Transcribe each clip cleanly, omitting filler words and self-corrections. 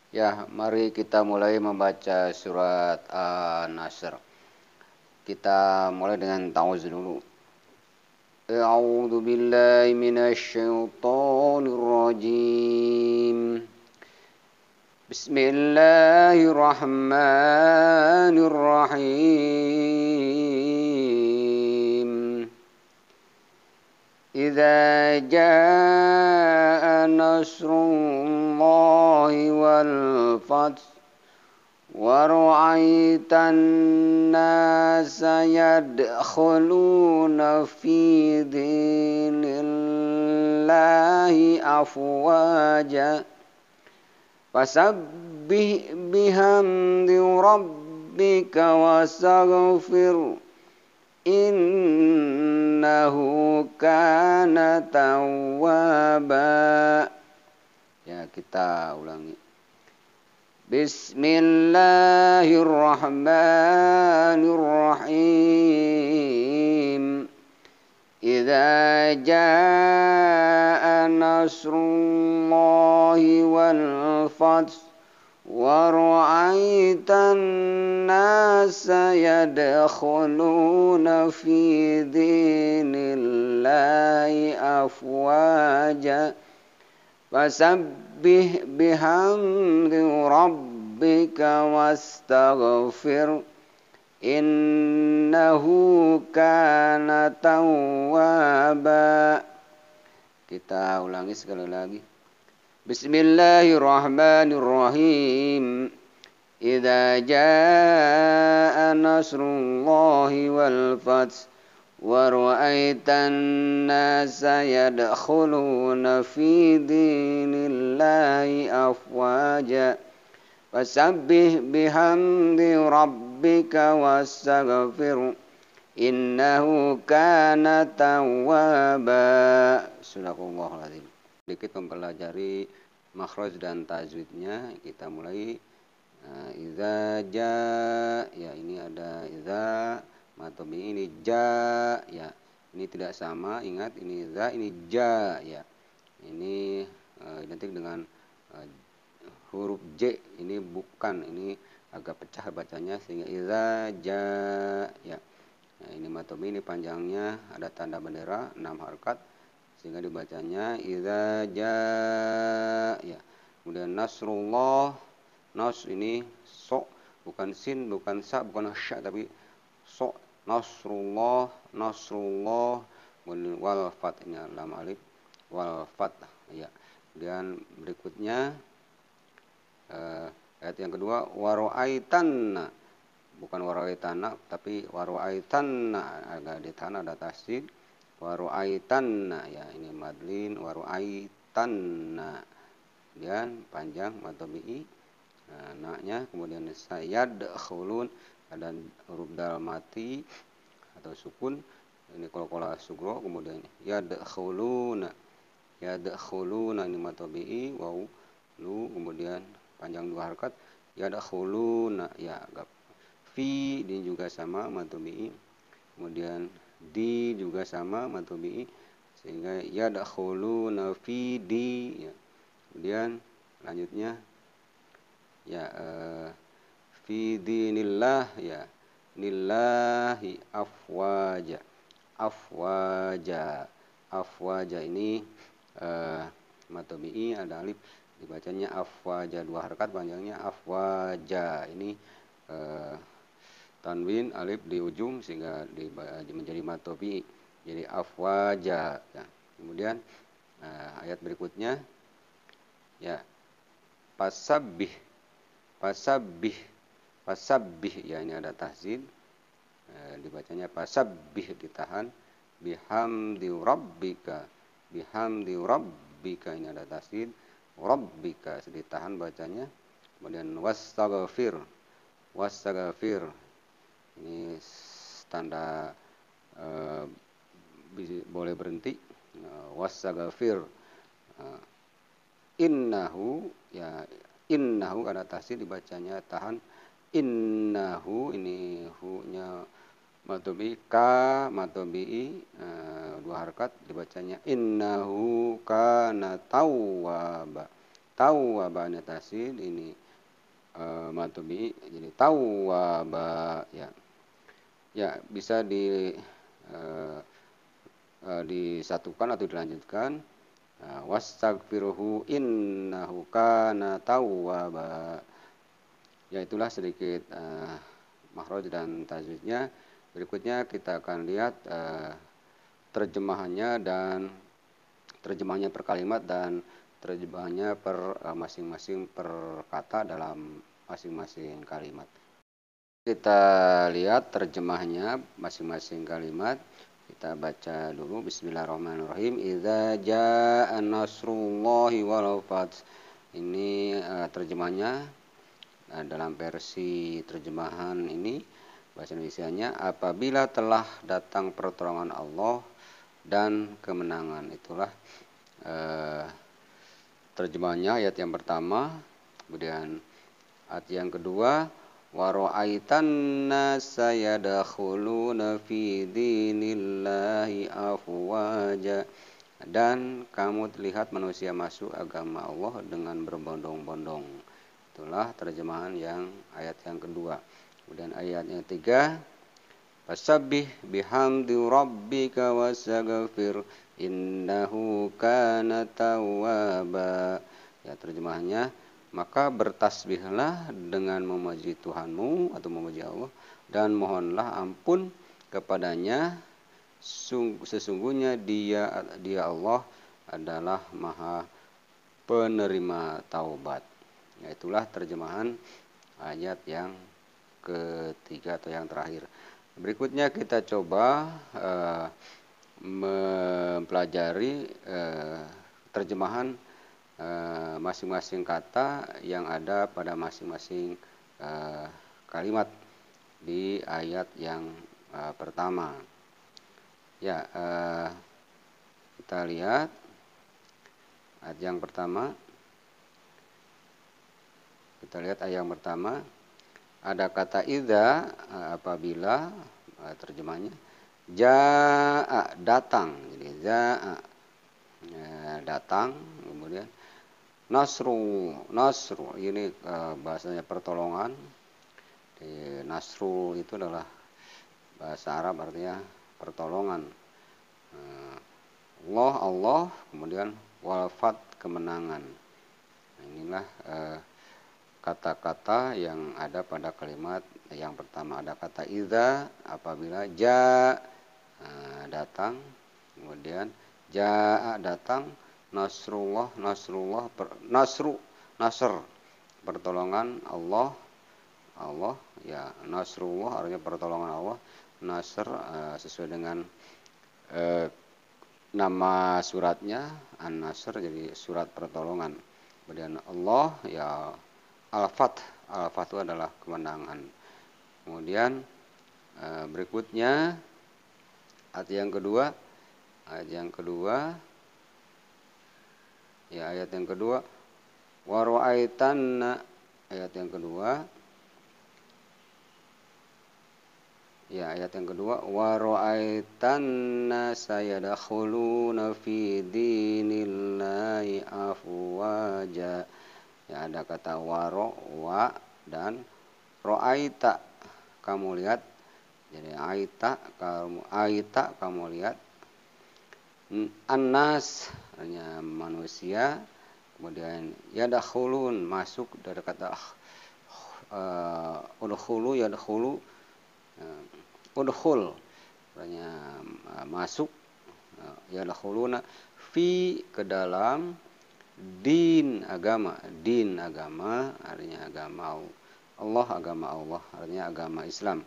Ya, mari kita mulai membaca surat An-Nasr. Kita mulai dengan ta'awuz dulu. A'udzu billahi minasyaitonir rajim. Bismillahirrahmanirrahim. إذا جاء نصر الله والفتح ورأيت الناس يدخلون في دين الله أفواجا فسبح بحمد ربك واستغفر innahu kana tawwaba. Ya, kita ulangi. Bismillahirrahmanirrahim. Idza jaa nasrullahi wal fath ورأيت الناس يدخلون في دين الله أفواجا فسبح بحمد ربك واستغفر إنه كان توابا. Kita ulangi sekali lagi. Bismillahirrahmanirrahim. Idza jaa nasrullahi wal fath wa ra'aitan nasa yadkhuluna fi dinillahi afwaja fasabbih bihamdi rabbika wastaghfir innahu kana tawwaba. Sadaqallahul azim. Sedikit mempelajari makhraj dan tajwidnya. Kita mulai. Iza ja, ya ini ada iza, matobi ini ja, ya ini tidak sama. Ingat ini za, ini ja, ya ini identik dengan huruf J. Ini bukan, ini agak pecah bacanya sehingga iza ja, ya. Nah, ini matobi ini panjangnya ada tanda bendera 6 harakat sehingga dibacanya idza jaa, ya. Kemudian nasrullah, nas ini so, bukan sin, bukan sa, bukan sya, tapi so. Nasrullah, nasrullah, wal fat, ini lam alif wal fat, ya. Kemudian berikutnya ayat yang kedua waroaitanna, bukan waroaitanna tapi waroaitanna, agak ditahan ada tasdid. Waru'aitanna, ya ini madlin waru'aitanna, kemudian panjang matobi'i naknya, kemudian sayadkhulun ada huruf dal mati atau sukun, ini qalqalah sugro, kemudian yadkhuluna, yadkhuluna ini matobi'i waw lu, kemudian panjang 2 harakat yadkhuluna, ya agak fi ini juga sama matobi'i, kemudian di juga sama matobi'i sehingga yadkhuluna fi di, ya. Kemudian lanjutnya ya fi dinillah, ya nillahi afwaja, afwaja, afwaja ini matobi'i ada alif dibacanya afwaja 2 harakat panjangnya afwaja, ini tanwin alif di ujung sehingga menjadi matobi, jadi afwaja, ya. Kemudian ayat berikutnya ya pasabbih, pasabbih, pasabbih, ya ini ada tahzid dibacanya pasabbih ditahan, bihamdi rabbika, bihamdi rabbika ini ada tahzid, rabbika ditahan bacanya, kemudian wastaghfir, wastaghfir ini tanda boleh berhenti, wastaghfir, innahu, ya innahu ada tasdid dibacanya tahan, innahu ini hu-nya matobi ka matobi 2 harakat dibacanya innahu kana tawwaba, tawwaba tasid ini matubi, jadi tawwaba ya. Ya, bisa disatukan atau dilanjutkan. Wastaghfiruhu innahu kana tawwaba. Ya, itulah sedikit makhraj dan tajwidnya. Berikutnya kita akan lihat terjemahannya per kalimat dan terjemahannya per masing-masing per kata dalam masing-masing kalimat. Kita lihat terjemahnya masing-masing kalimat. Kita baca dulu. Bismillahirrahmanirrahim. Idza jaa nasrullahi wal fath. Ini terjemahnya dalam versi terjemahan ini bahasa Indonesianya, apabila telah datang pertolongan Allah dan kemenangan. Itulah terjemahannya ayat yang pertama. Kemudian ayat yang kedua, wa ra'aitan nasa yadkhuluna fi dinillahi afwaja. Dan kamu lihat manusia masuk agama Allah dengan berbondong-bondong. Itulah terjemahan yang ayat yang kedua. Kemudian ayat yang ketiga, fasabbih bihamdi rabbika wastaghfir innahu kana tawwaba. Ya, terjemahannya, maka bertasbihlah dengan memuji Tuhanmu atau memuji Allah dan mohonlah ampun kepadanya, sesungguhnya dia Allah adalah maha penerima taubat. Ya, itulah terjemahan ayat yang ketiga atau yang terakhir. Berikutnya kita coba mempelajari terjemahan masing-masing kata yang ada pada masing-masing kalimat di ayat yang pertama. Ya, kita lihat ayat yang pertama. Kita lihat ayat yang pertama. Ada kata idza, apabila, terjemahnya jaa, datang. Jadi jaa, datang. Kemudian nasru ini bahasanya pertolongan. Di nasru itu adalah bahasa Arab, artinya pertolongan. Allah, kemudian wal-fath, kemenangan. Nah, inilah kata-kata yang ada pada kalimat yang pertama. Ada kata idza, apabila, jaa, datang, kemudian jaa, datang, nasrullah, nasr, pertolongan Allah, ya, nasrullah artinya pertolongan Allah, nasr sesuai dengan nama suratnya, An-Nasr, jadi surat pertolongan. Kemudian Allah, ya, Al-Fath itu adalah kemenangan. Kemudian berikutnya ayat yang kedua, ya, ayat yang kedua, wa ra'aitanna, ayat yang kedua, ya, ayat yang kedua, wa ra'aitanna sayadkhuluna fi dinillahi afwaja. Ya, ada kata waro, wa, dan ro'aita, kamu lihat. Jadi aita kamu lihat. Annas, artinya manusia. Kemudian yadakhulun, masuk, dari kata udkhulu, yadkhulu, udkhul, artinya masuk. Yadakhuluna fi, ke dalam, din, agama, artinya agama Allah, artinya agama Islam.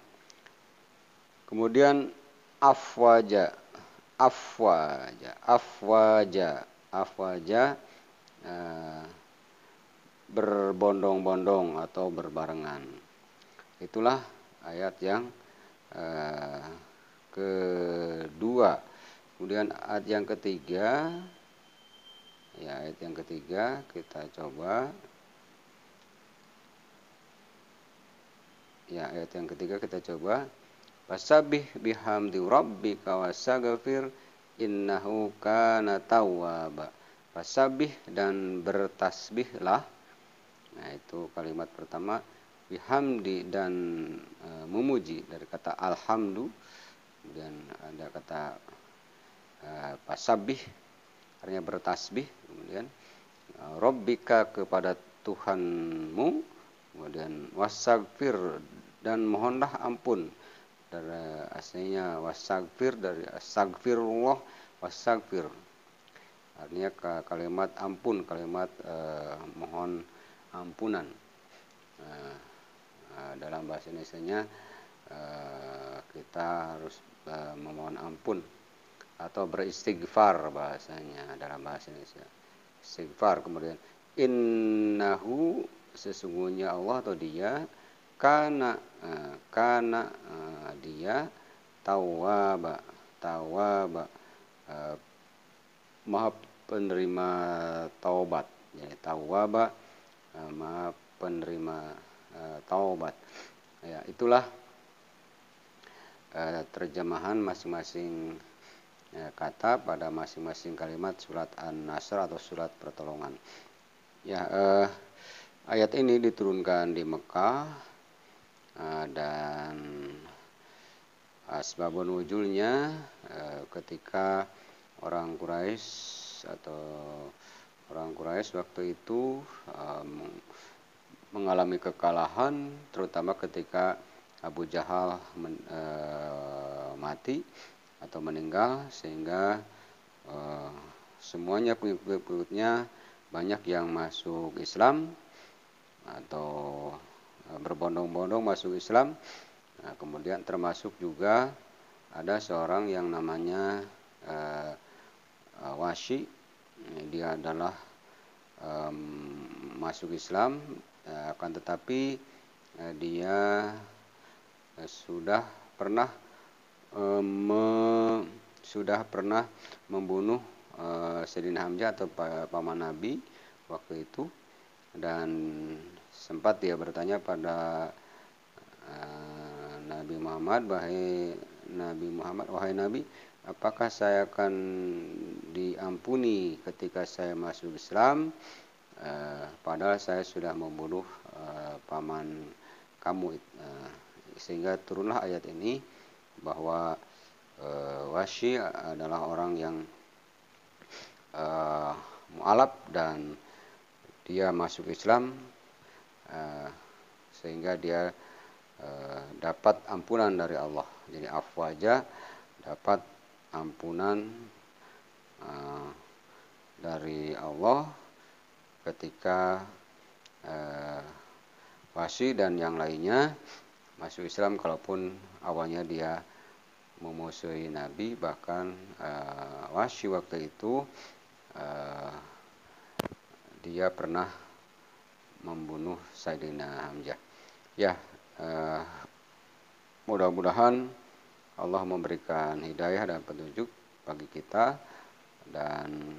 Kemudian afwaja, berbondong-bondong atau berbarengan. Itulah ayat yang kedua. Kemudian ayat yang ketiga, ya, ayat yang ketiga kita coba. Ya, ayat yang ketiga kita coba. Fasabbih bihamdi rabbika wastaghfir innahu kana tawwaba. Fasabih dan bertasbihlah. Nah, itu kalimat pertama. Bihamdi dan memuji dari kata alhamdu. Kemudian ada kata fasabih artinya bertasbih. Kemudian Rabbika kepada Tuhanmu. Kemudian wasagfir dan mohonlah ampun. Dari aslinya wasagfir dari astagfirullah wasagfir. Artinya kalimat ampun, kalimat mohon ampunan. Dalam bahasa Indonesianya kita harus memohon ampun atau beristighfar bahasanya dalam bahasa Indonesia. Istighfar. Kemudian innahu sesungguhnya Allah atau dia kana dia tawwaba maha penerima taubat. Jadi tawwaba maha penerima taubat. Ya, itulah terjemahan masing-masing kata pada masing-masing kalimat surat An-Nasr atau surat pertolongan. Ya, ayat ini diturunkan di Mekah dan asbabun nuzulnya ketika orang Quraisy waktu itu mengalami kekalahan, terutama ketika Abu Jahal mati atau meninggal, sehingga semuanya pengikut-pengikutnya banyak yang masuk Islam atau berbondong-bondong masuk Islam. Nah, kemudian termasuk juga ada seorang yang namanya Wasy. Dia adalah masuk Islam, akan tetapi dia sudah pernah membunuh Sayyidina Hamzah atau paman Nabi waktu itu, dan sempat dia bertanya pada Nabi Muhammad, wahai Nabi, apakah saya akan diampuni ketika saya masuk Islam, padahal saya sudah membunuh paman kamu. Sehingga turunlah ayat ini bahwa Wasy adalah orang yang mu'alaf dan dia masuk Islam, sehingga dia dapat ampunan dari Allah. Jadi afwaja dapat ampunan dari Allah ketika Wasy dan yang lainnya masuk Islam, kalaupun awalnya dia memusuhi Nabi. Bahkan Wasy waktu itu dia pernah membunuh Sayyidina Hamzah. Ya, mudah-mudahan Allah memberikan hidayah dan petunjuk bagi kita, dan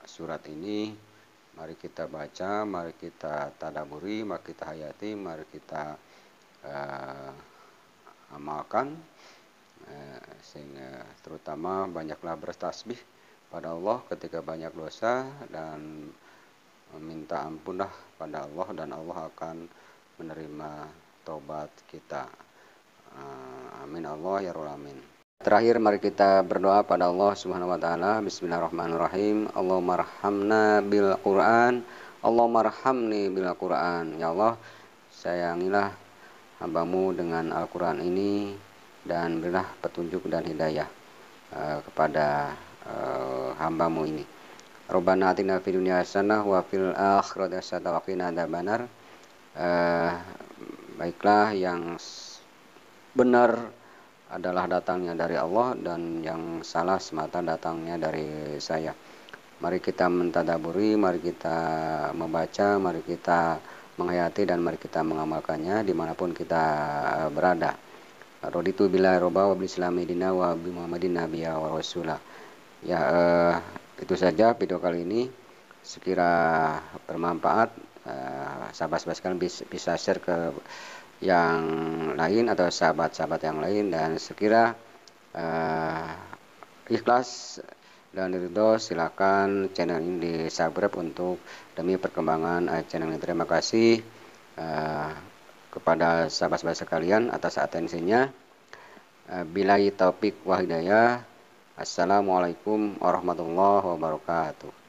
surat ini mari kita baca, mari kita tadaburi, mari kita hayati, mari kita amalkan, sehingga terutama banyaklah bertasbih pada Allah ketika banyak dosa dan meminta ampunlah pada Allah, dan Allah akan menerima taubat kita. Amin Allah ya rabbal alamin. Terakhir mari kita berdoa pada Allah Subhanahu wa taala. Bismillahirrahmanirrahim. Allahumma arhamna bil Qur'an. Allahumma arhamni bil Qur'an. Ya Allah, sayangilah hambamu dengan Al-Qur'an ini dan berilah petunjuk dan hidayah kepada hambamu ini. Rabbana atina fid dunya hasanah wa fil akhirati hasanah wa qina adzabannar. Baiklah, yang benar adalah datangnya dari Allah dan yang salah semata datangnya dari saya. Mari kita mentadaburi, mari kita membaca, mari kita menghayati, dan mari kita mengamalkannya dimanapun kita berada. Raditu billahi robba wa bil islami dina wa bi Muhammadin nabiyya wa rasulah. Ya, itu saja video kali ini. Sekira bermanfaat, sahabat-sahabat sekalian bisa share ke yang lain atau sahabat-sahabat yang lain, dan sekira ikhlas dan ridho, silakan channel ini di subscribe untuk demi perkembangan channel ini. Terima kasih kepada sahabat-sahabat sekalian atas atensinya. Billahi taufik wa hidayah. Assalamualaikum warahmatullahi wabarakatuh.